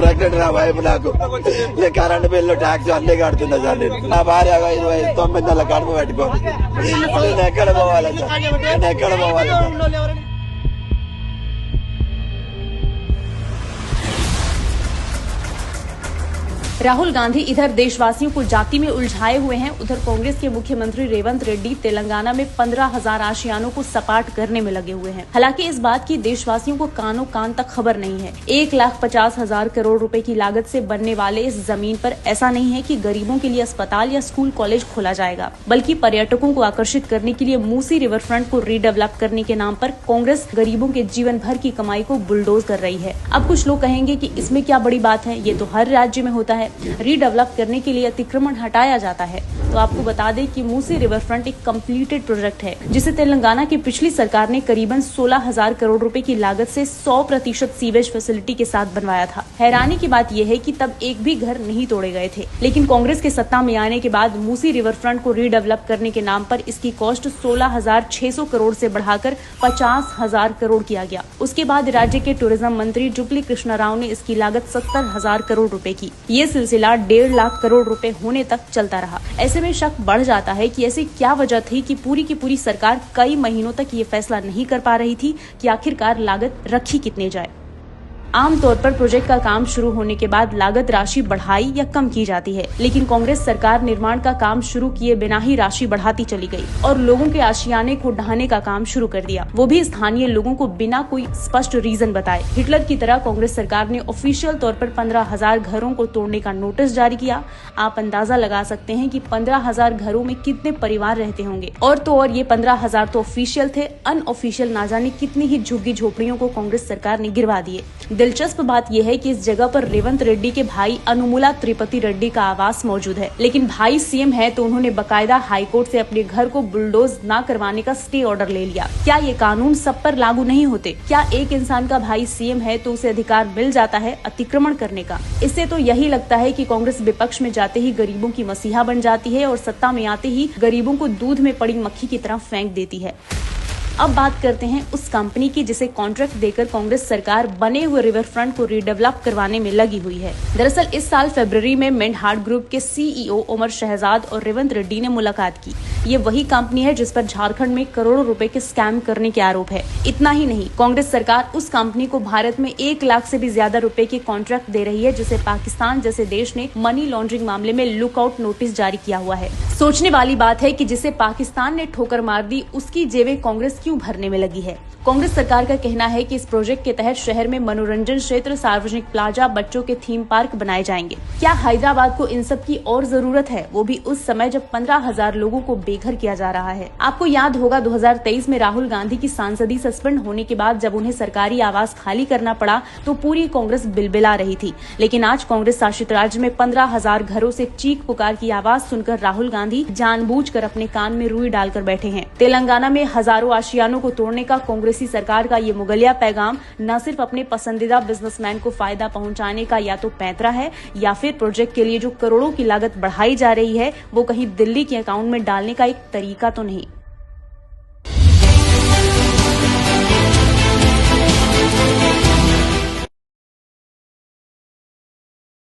Pregnant నా wife నాకు current bill tax అన్ని కడుతున్నా సార్. నా భార్య 29 నెలల కడుపు పెట్టుకోండి. నేను ఎక్కడ పోవాలి సార్? నేను ఎక్కడ పోవాలి? राहुल गांधी इधर देशवासियों को जाति में उलझाए हुए हैं, उधर कांग्रेस के मुख्यमंत्री रेवंत रेड्डी तेलंगाना में 15,000 आशियानों को सपाट करने में लगे हुए हैं। हालांकि इस बात की देशवासियों को कानों कान तक खबर नहीं है। 1,50,000 करोड़ रुपए की लागत से बनने वाले इस जमीन पर ऐसा नहीं है कि गरीबों के लिए अस्पताल या स्कूल कॉलेज खोला जाएगा, बल्कि पर्यटकों को आकर्षित करने के लिए मूसी रिवर फ्रंट को रीडेवलप करने के नाम पर कांग्रेस गरीबों के जीवन भर की कमाई को बुलडोज कर रही है। अब कुछ लोग कहेंगे कि इसमें क्या बड़ी बात है, ये तो हर राज्य में होता है। रीडेवलप करने के लिए अतिक्रमण हटाया जाता है। तो आपको बता दें कि मूसी रिवर फ्रंट एक कंप्लीटेड प्रोजेक्ट है, जिसे तेलंगाना की पिछली सरकार ने करीबन 16,000 करोड़ रुपए की लागत से 100% सीवेज फैसिलिटी के साथ बनवाया था। हैरानी की बात यह है कि तब एक भी घर नहीं तोड़े गए थे, लेकिन कांग्रेस के सत्ता में आने के बाद मूसी रिवर फ्रंट को रीडेवलप करने के नाम पर इसकी कॉस्ट 16,600 करोड़ से बढ़ाकर 50,000 करोड़ किया गया। उसके बाद राज्य के टूरिज्म मंत्री जुबली कृष्णा राव ने इसकी लागत 70,000 करोड़ रुपए की। ये सिलसिला 1.5 लाख करोड़ रुपए होने तक चलता रहा। ऐसे में शक बढ़ जाता है कि ऐसी क्या वजह थी कि पूरी की पूरी सरकार कई महीनों तक ये फैसला नहीं कर पा रही थी कि आखिरकार लागत रखी कितने जाए। आमतौर पर प्रोजेक्ट का काम शुरू होने के बाद लागत राशि बढ़ाई या कम की जाती है, लेकिन कांग्रेस सरकार निर्माण का काम शुरू किए बिना ही राशि बढ़ाती चली गई और लोगों के आशियाने को ढहाने का काम शुरू कर दिया, वो भी स्थानीय लोगों को बिना कोई स्पष्ट रीजन बताए। हिटलर की तरह कांग्रेस सरकार ने ऑफिशियल तौर पर 15,000 घरों को तोड़ने का नोटिस जारी किया। आप अंदाजा लगा सकते हैं कि 15,000 घरों में कितने परिवार रहते होंगे। और तो और ये 15,000 तो ऑफिशियल थे, अनऑफिशियल ना जाने कितनी ही झुग्गी झोपड़ियों को कांग्रेस सरकार ने गिरवा दिए। दिलचस्प बात यह है कि इस जगह पर रेवंत रेड्डी के भाई अनुमुला त्रिपति रेड्डी का आवास मौजूद है, लेकिन भाई सीएम है तो उन्होंने बकायदा हाईकोर्ट से अपने घर को बुलडोज न करवाने का स्टे ऑर्डर ले लिया। क्या ये कानून सब पर लागू नहीं होते? क्या एक इंसान का भाई सीएम है तो उसे अधिकार मिल जाता है अतिक्रमण करने का? इससे तो यही लगता है कि कांग्रेस विपक्ष में जाते ही गरीबों की मसीहा बन जाती है और सत्ता में आते ही गरीबों को दूध में पड़ी मक्खी की तरह फेंक देती है। अब बात करते हैं उस कंपनी की जिसे कॉन्ट्रैक्ट देकर कांग्रेस सरकार बने हुए रिवर फ्रंट को रीडेवलप करवाने में लगी हुई है। दरअसल इस साल फरवरी में मेंढाड़ ग्रुप के सीईओ उमर शहजाद और रेवंत रेड्डी ने मुलाकात की। ये वही कंपनी है जिस पर झारखंड में करोड़ों रुपए के स्कैम करने के आरोप है। इतना ही नहीं, कांग्रेस सरकार उस कंपनी को भारत में 1 लाख से भी ज्यादा रुपए के कॉन्ट्रैक्ट दे रही है, जिसे पाकिस्तान जैसे देश ने मनी लॉन्ड्रिंग मामले में लुकआउट नोटिस जारी किया हुआ है। सोचने वाली बात है कि जिसे पाकिस्तान ने ठोकर मार दी, उसकी जेबें कांग्रेस क्यों भरने में लगी है। कांग्रेस सरकार का कहना है कि इस प्रोजेक्ट के तहत शहर में मनोरंजन क्षेत्र, सार्वजनिक प्लाजा, बच्चों के थीम पार्क बनाए जाएंगे। क्या हैदराबाद को इन सब की और जरूरत है, वो भी उस समय जब 15,000 लोगों को बेघर किया जा रहा है। आपको याद होगा 2023 में राहुल गांधी की सांसदी सस्पेंड होने के बाद जब उन्हें सरकारी आवास खाली करना पड़ा तो पूरी कांग्रेस बिलबिला रही थी, लेकिन आज कांग्रेस शासित राज्य में 15,000 घरों से चीख पुकार की आवाज सुनकर राहुल गांधी जानबूझकर अपने कान में रुई डालकर बैठे हैं। तेलंगाना में हजारों आशियानों को तोड़ने का कांग्रेसी सरकार का ये मुगलिया पैगाम न सिर्फ अपने पसंदीदा बिजनेसमैन को फायदा पहुंचाने का या तो पैंतरा है, या फिर प्रोजेक्ट के लिए जो करोड़ों की लागत बढ़ाई जा रही है वो कहीं दिल्ली के अकाउंट में डालने का एक तरीका तो नहीं।